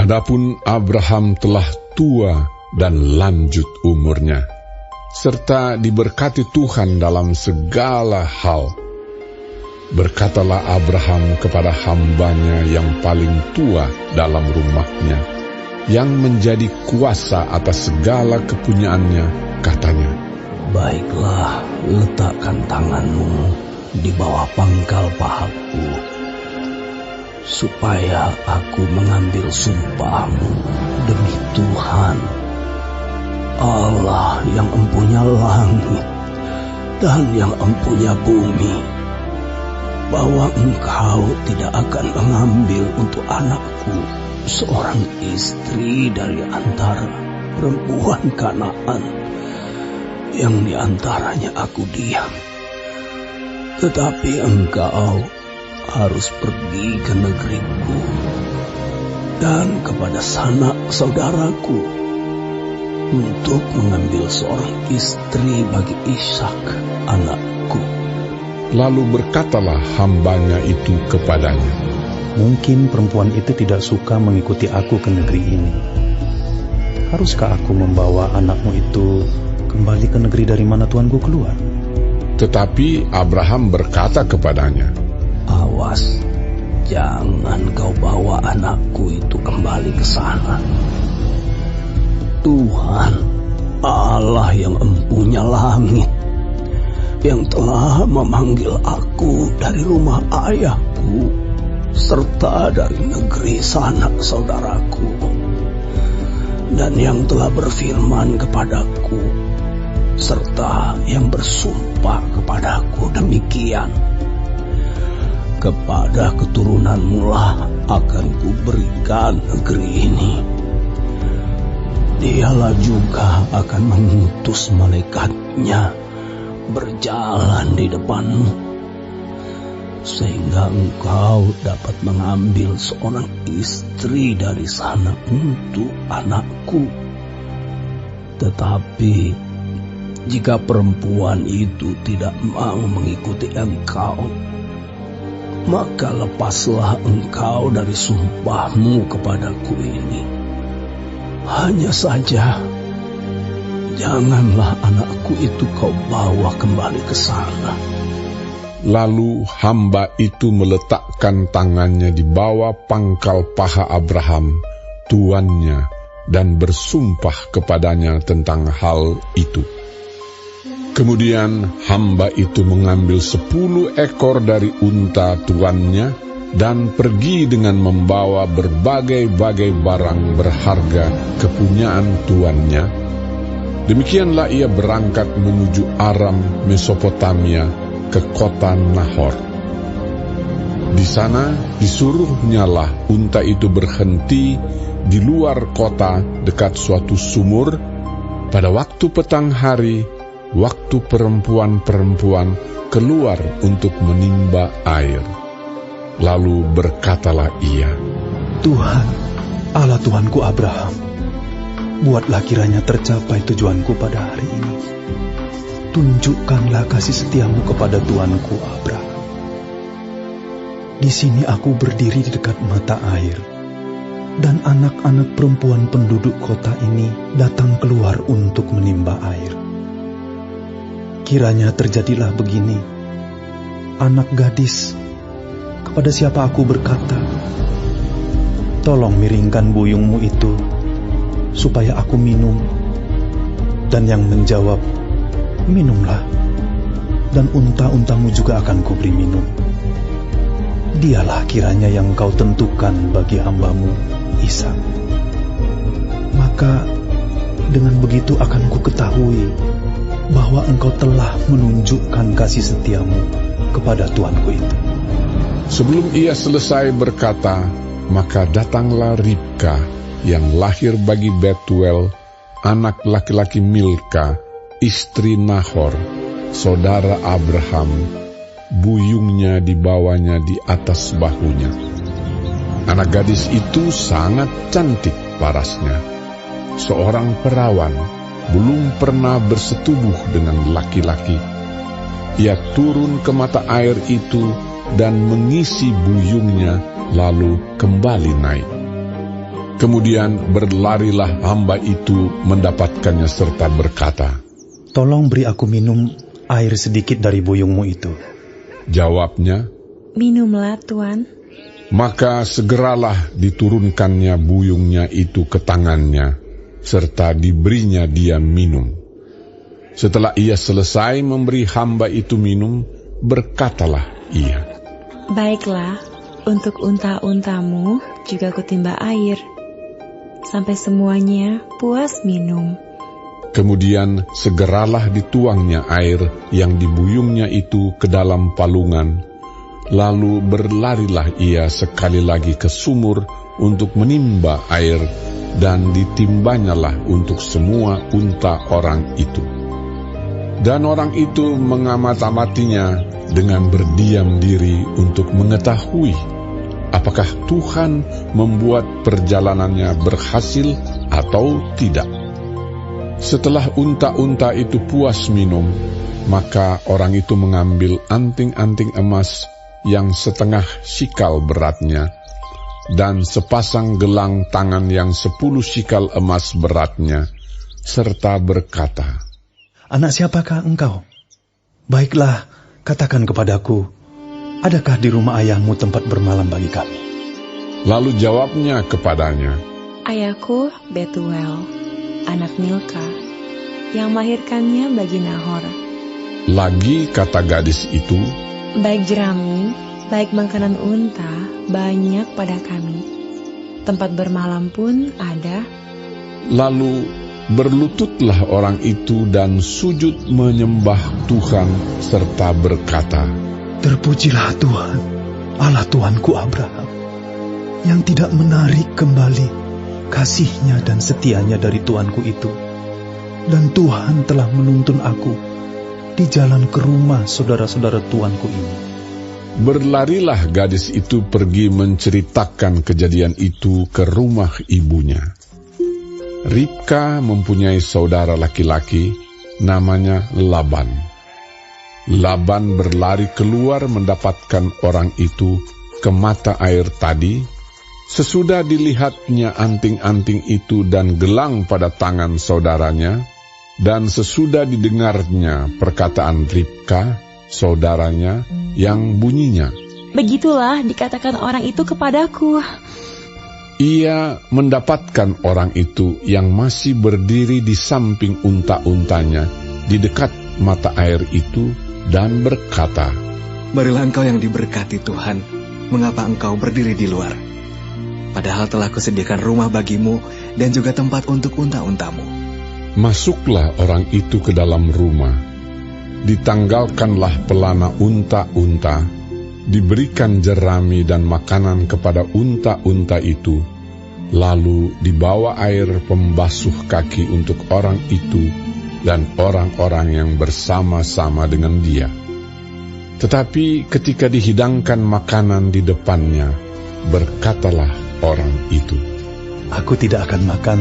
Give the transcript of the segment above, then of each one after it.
Adapun Abraham telah tua dan lanjut umurnya, serta diberkati Tuhan dalam segala hal. Berkatalah Abraham kepada hambanya yang paling tua dalam rumahnya, yang menjadi kuasa atas segala kepunyaannya, katanya, "Baiklah, letakkan tanganmu di bawah pangkal pahaku, supaya aku mengambil sumpahmu demi Tuhan, Allah yang empunya langit dan yang empunya bumi, bahwa engkau tidak akan mengambil untuk anakku seorang istri dari antara perempuan Kanaan yang di antaranya aku diam. Tetapi engkau harus pergi ke negeriku dan kepada sanak saudaraku untuk mengambil seorang istri bagi Ishak anakku." Lalu berkatalah hambanya itu kepadanya, "Mungkin perempuan itu tidak suka mengikuti aku ke negeri ini. Haruskah aku membawa anakmu itu kembali ke negeri dari mana tuanku keluar?" Tetapi Abraham berkata kepadanya, "Awas, jangan kau bawa anakku itu kembali ke sana. Tuhan, Allah yang empunya langit, yang telah memanggil aku dari rumah ayahku, serta dari negeri sanak saudaraku, dan yang telah berfirman kepadaku, serta yang bersumpah kepadaku demikian, kepada keturunanmu lah akan kuberikan negeri ini. Dialah juga akan mengutus malaikatnya berjalan di depanmu, sehingga engkau dapat mengambil seorang istri dari sana untuk anakku. Tetapi jika perempuan itu tidak mau mengikuti engkau, maka lepaslah engkau dari sumpahmu kepadaku ini. Hanya saja, janganlah anakku itu kau bawa kembali ke sana." Lalu hamba itu meletakkan tangannya di bawah pangkal paha Abraham, tuannya, dan bersumpah kepadanya tentang hal itu. Kemudian hamba itu mengambil 10 ekor dari unta tuannya dan pergi dengan membawa berbagai-bagai barang berharga kepunyaan tuannya. Demikianlah ia berangkat menuju Aram, Mesopotamia, ke kota Nahor. Di sana disuruhnyalah unta itu berhenti di luar kota dekat suatu sumur pada waktu petang hari, waktu perempuan-perempuan keluar untuk menimba air. Lalu berkatalah ia, "Tuhan, Allah Tuanku Abraham, buatlah kiranya tercapai tujuanku pada hari ini. Tunjukkanlah kasih setiamu kepada Tuanku Abraham. Di sini aku berdiri di dekat mata air, dan anak-anak perempuan penduduk kota ini datang keluar untuk menimba air. Kiranya terjadilah begini, anak gadis, kepada siapa aku berkata, tolong miringkan buyungmu itu, supaya aku minum, dan yang menjawab, minumlah, dan unta-untamu juga akan kuberi minum. Dialah kiranya yang kau tentukan bagi hambamu Ishak. Maka dengan begitu akan ku ketahui bahwa engkau telah menunjukkan kasih setiamu kepada tuanku itu." Sebelum ia selesai berkata, maka datanglah Ribka yang lahir bagi Betuel, anak laki-laki Milka, istri Nahor, saudara Abraham. Buyungnya dibawanya di atas bahunya. Anak gadis itu sangat cantik parasnya, seorang perawan, belum pernah bersetubuh dengan laki-laki. Ia turun ke mata air itu dan mengisi buyungnya, lalu kembali naik. Kemudian berlarilah hamba itu mendapatkannya serta berkata, "Tolong beri aku minum air sedikit dari buyungmu itu." Jawabnya, "Minumlah, Tuan." maka segeralah diturunkannya buyungnya itu ke tangannya, serta diberinya dia minum. Setelah ia selesai memberi hamba itu minum, berkatalah ia, "Baiklah, untuk unta-untamu juga kutimba air, sampai semuanya puas minum." Kemudian segeralah dituangnya air yang dibuyungnya itu ke dalam palungan. Lalu berlarilah ia sekali lagi ke sumur untuk menimba air, dan ditimbanyalah untuk semua unta orang itu. Dan orang itu mengamat-amatinya dengan berdiam diri untuk mengetahui apakah Tuhan membuat perjalanannya berhasil atau tidak. Setelah unta-unta itu puas minum, maka orang itu mengambil anting-anting emas yang setengah sikal beratnya, dan sepasang gelang tangan yang 10 sikal emas beratnya, serta berkata, "Anak siapakah engkau? Baiklah, katakan kepadaku, adakah di rumah ayahmu tempat bermalam bagi kami?" Lalu jawabnya kepadanya, "Ayahku Betuel, anak Milka, yang melahirkannya bagi Nahor." Lagi kata gadis itu, "Baik jerami, baik makanan unta, banyak pada kami. Tempat bermalam pun ada." Lalu berlututlah orang itu dan sujud menyembah Tuhan serta berkata, "Terpujilah Tuhan, Allah Tuanku Abraham, yang tidak menarik kembali kasih-Nya dan setia-Nya dari Tuanku itu. Dan Tuhan telah menuntun aku di jalan ke rumah saudara-saudara Tuanku ini." Berlarilah gadis itu pergi menceritakan kejadian itu ke rumah ibunya. Ribka mempunyai saudara laki-laki, namanya Laban. Laban berlari keluar mendapatkan orang itu ke mata air tadi. Sesudah dilihatnya anting-anting itu dan gelang pada tangan saudaranya, dan sesudah didengarnya perkataan Ribka, saudaranya, yang bunyinya, "Begitulah dikatakan orang itu kepadaku." ia mendapatkan orang itu yang masih berdiri di samping unta-untanya di dekat mata air itu, dan berkata, "Marilah engkau yang diberkati Tuhan, mengapa engkau berdiri di luar? Padahal telah kusediakan rumah bagimu dan juga tempat untuk unta-untamu." Masuklah orang itu ke dalam rumah, ditanggalkanlah pelana unta-unta, diberikan jerami dan makanan kepada unta-unta itu, lalu dibawa air pembasuh kaki untuk orang itu dan orang-orang yang bersama-sama dengan dia. Tetapi ketika dihidangkan makanan di depannya, berkatalah orang itu, "Aku tidak akan makan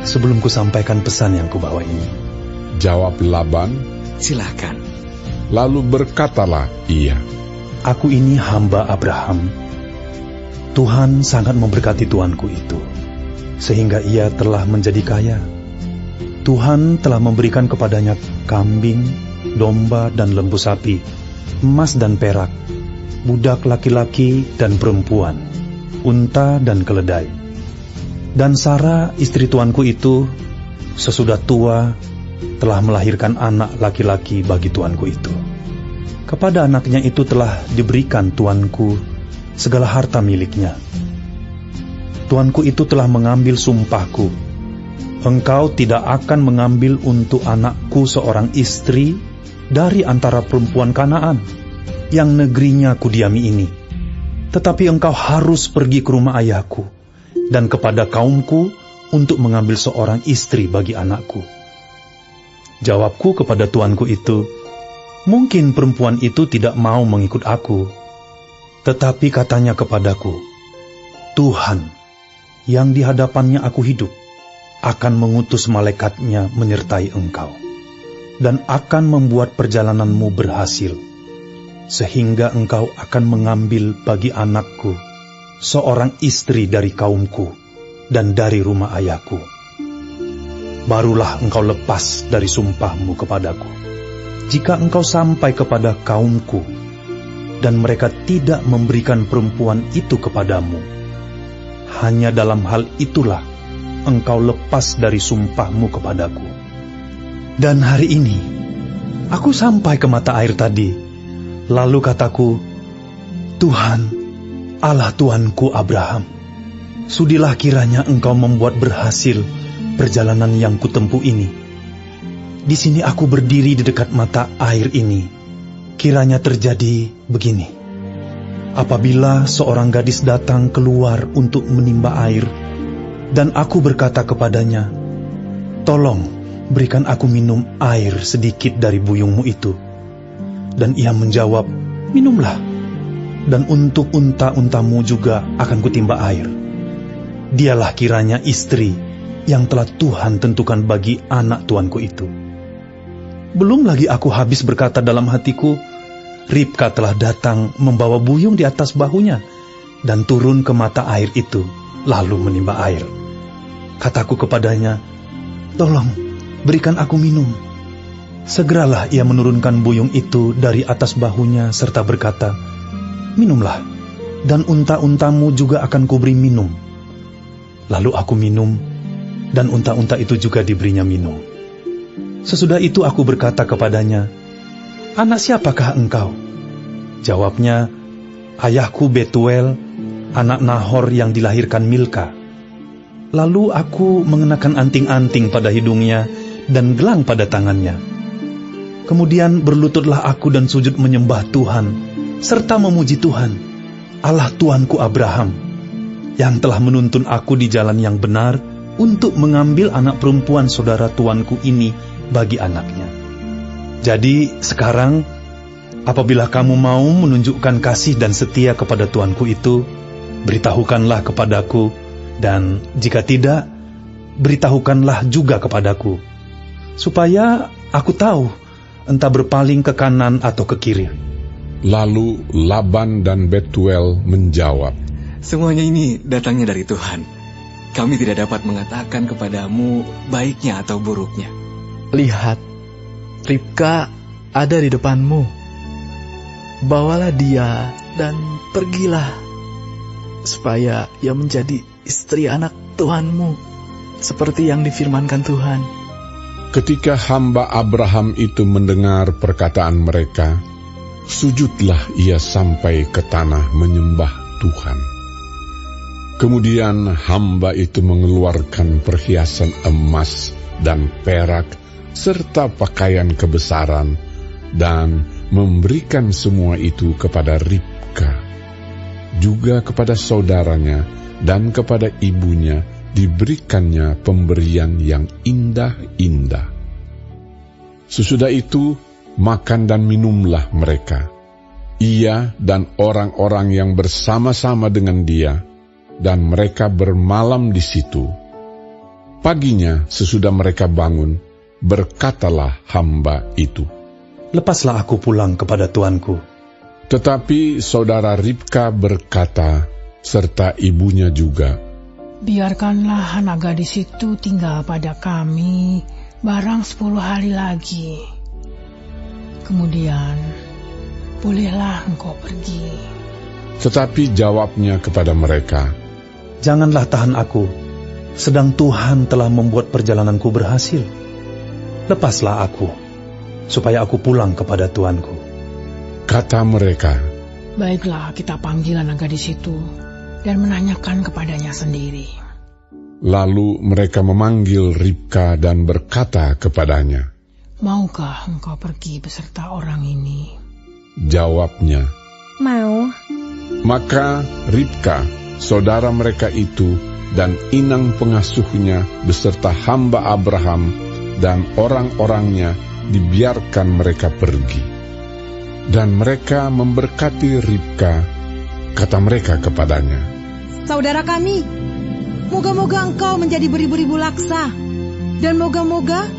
sebelum kusampaikan pesan yang kubawa ini." Jawab Laban, "Silakan." lalu berkatalah ia, "Aku ini hamba Abraham. Tuhan sangat memberkati tuanku itu, sehingga ia telah menjadi kaya. Tuhan telah memberikan kepadanya kambing, domba, dan lembu sapi, emas dan perak, budak laki-laki dan perempuan, unta dan keledai. Dan Sara, istri tuanku itu, sesudah tua, telah melahirkan anak laki-laki bagi tuanku itu. Kepada anaknya itu telah diberikan tuanku segala harta miliknya. Tuanku itu telah mengambil sumpahku, engkau tidak akan mengambil untuk anakku seorang istri dari antara perempuan Kanaan, yang negerinya kudiami ini. Tetapi engkau harus pergi ke rumah ayahku dan kepada kaumku untuk mengambil seorang istri bagi anakku." Jawabku kepada tuanku itu, "Mungkin perempuan itu tidak mau mengikut aku." Tetapi katanya kepadaku, "Tuhan, yang di hadapannya aku hidup, akan mengutus malaikatnya menyertai engkau, dan akan membuat perjalananmu berhasil, sehingga engkau akan mengambil bagi anakku seorang istri dari kaumku, dan dari rumah ayahku. Barulah engkau lepas dari sumpahmu kepadaku. Jika engkau sampai kepada kaumku, dan mereka tidak memberikan perempuan itu kepadamu, hanya dalam hal itulah engkau lepas dari sumpahmu kepadaku. Dan hari ini, aku sampai ke mata air tadi, lalu kataku, Tuhan, Allah Tuanku Abraham, sudilah kiranya engkau membuat berhasil perjalanan yang kutempuh ini. Di sini aku berdiri di dekat mata air ini. Kiranya terjadi begini. Apabila seorang gadis datang keluar untuk menimba air, dan aku berkata kepadanya, tolong berikan aku minum air sedikit dari buyungmu itu. Dan ia menjawab, minumlah, dan untuk unta-untamu juga akan kutimba air. Dialah kiranya istri yang telah Tuhan tentukan bagi anak tuanku itu. Belum lagi aku habis berkata dalam hatiku, Ribka telah datang membawa buyung di atas bahunya dan turun ke mata air itu, lalu menimba air. Kataku kepadanya, tolong berikan aku minum. Segeralah ia menurunkan buyung itu dari atas bahunya serta berkata, minumlah, dan unta-untamu juga akan kuberi minum. Lalu aku minum, dan unta-unta itu juga diberinya minum. Sesudah itu aku berkata kepadanya, anak siapakah engkau? Jawabnya, ayahku Betuel, anak Nahor yang dilahirkan Milka. Lalu aku mengenakan anting-anting pada hidungnya dan gelang pada tangannya. Kemudian berlututlah aku dan sujud menyembah Tuhan, serta memuji Tuhan, Allah Tuanku Abraham, yang telah menuntun aku di jalan yang benar untuk mengambil anak perempuan saudara tuanku ini bagi anaknya. Jadi sekarang, apabila kamu mau menunjukkan kasih dan setia kepada tuanku itu, beritahukanlah kepadaku, dan jika tidak, beritahukanlah juga kepadaku, supaya aku tahu entah berpaling ke kanan atau ke kiri. Lalu Laban dan Betuel menjawab, semuanya ini datangnya dari Tuhan. Kami tidak dapat mengatakan kepadamu baiknya atau buruknya. Lihat, Ribka ada di depanmu. Bawalah dia dan pergilah, supaya ia menjadi istri anak Tuhanmu, seperti yang difirmankan Tuhan. ketika hamba Abraham itu mendengar perkataan mereka, sujudlah ia sampai ke tanah menyembah Tuhan. Kemudian hamba itu mengeluarkan perhiasan emas dan perak serta pakaian kebesaran dan memberikan semua itu kepada Ribka. Juga kepada saudaranya dan kepada ibunya diberikannya pemberian yang indah-indah. Sesudah itu makan dan minumlah mereka, ia dan orang-orang yang bersama-sama dengan dia, dan mereka bermalam di situ. Paginya sesudah mereka bangun, berkatalah hamba itu, "Lepaslah aku pulang kepada tuanku." Tetapi saudara Ribka berkata, serta ibunya juga, "Biarkanlah anak gadis itu tinggal pada kami barang 10 hari lagi. Kemudian, bolehlah engkau pergi." Tetapi jawabnya kepada mereka, "Janganlah tahan aku, sedang Tuhan telah membuat perjalananku berhasil. Lepaslah aku, supaya aku pulang kepada tuanku." Kata mereka, "Baiklah, kita panggil anak gadis itu dan menanyakan kepadanya sendiri." Lalu mereka memanggil Ribka dan berkata kepadanya, "Maukah engkau pergi beserta orang ini?" Jawabnya, "Mau." Maka Ribka, saudara mereka itu, dan inang pengasuhnya beserta hamba Abraham dan orang-orangnya dibiarkan mereka pergi. Dan mereka memberkati Ribka. Kata mereka kepadanya, "Saudara kami, moga-moga engkau menjadi beribu-ribu laksa, dan moga-moga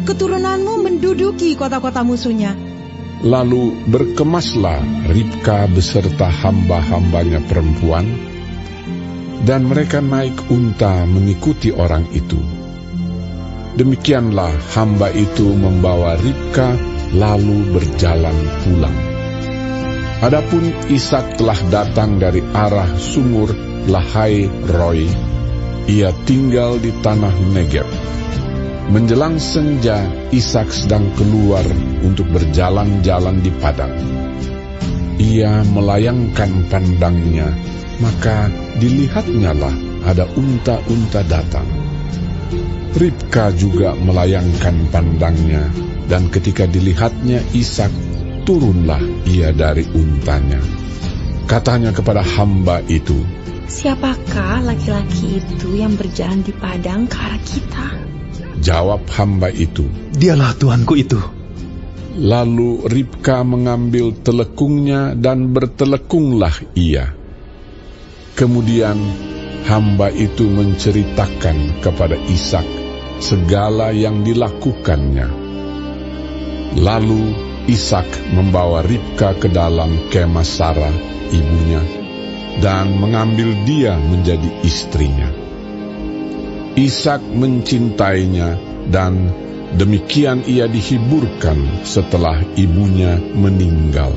keturunanmu menduduki kota-kota musuhnya." Lalu berkemaslah Ribka beserta hamba-hambanya perempuan, dan mereka naik unta mengikuti orang itu. Demikianlah hamba itu membawa Ribka lalu berjalan pulang. Adapun Ishak telah datang dari arah sumur Lahai Roi. Ia tinggal di tanah Negeb. Menjelang senja, Ishak sedang keluar untuk berjalan-jalan di padang. Ia melayangkan pandangnya, maka dilihatnyalah ada unta-unta datang. Ribka juga melayangkan pandangnya, dan ketika dilihatnya Ishak, turunlah ia dari untanya. Katanya kepada hamba itu, "Siapakah laki-laki itu yang berjalan di padang ke arah kita?" Jawab hamba itu, "Dialah tuanku itu." Lalu Ribka mengambil telekungnya dan bertelekunglah ia. Kemudian hamba itu menceritakan kepada Ishak segala yang dilakukannya. Lalu Ishak membawa Ribka ke dalam kemah Sarah, ibunya, dan mengambil dia menjadi istrinya. Ishak mencintainya, dan demikian ia dihiburkan setelah ibunya meninggal.